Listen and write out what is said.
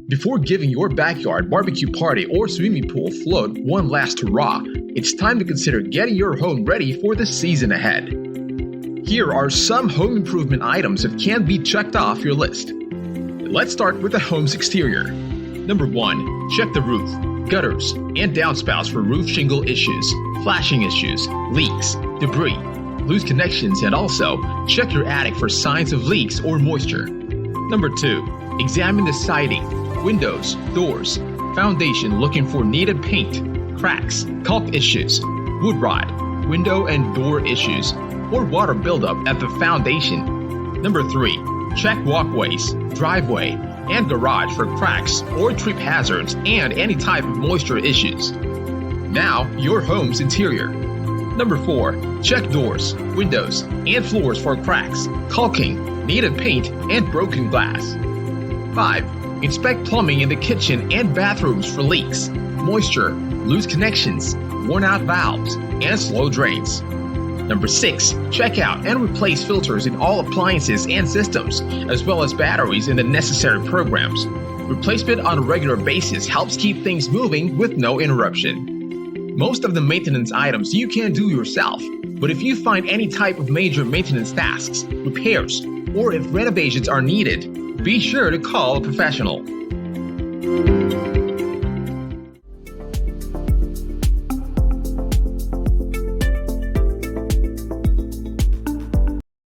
Before giving your backyard, barbecue party, or swimming pool float one last hurrah, it's time to consider getting your home ready for the season ahead. Here are some home improvement items that can be checked off your list. Let's start with the home's exterior. Number 1. Check the roof, gutters, and downspouts for roof shingle issues, flashing issues, leaks, debris, loose connections, and also check your attic for signs of leaks or moisture. Number 2. Examine the siding, windows, doors, foundation looking for needed paint, cracks, caulk issues, wood rot, window and door issues, or water buildup at the foundation. Number 3. Check walkways, driveway, and garage for cracks or trip hazards and any type of moisture issues. Now, your home's interior. Number 4. Check doors, windows, and floors for cracks, caulking, needed paint, and broken glass. 5. Inspect plumbing in the kitchen and bathrooms for leaks, moisture, loose connections, worn-out valves, and slow drains. Number 6. Check out and replace filters in all appliances and systems, as well as batteries in the necessary programs. Replacement on a regular basis helps keep things moving with no interruption. Most of the maintenance items you can do yourself, but if you find any type of major maintenance tasks, repairs, or if renovations are needed, be sure to call a professional.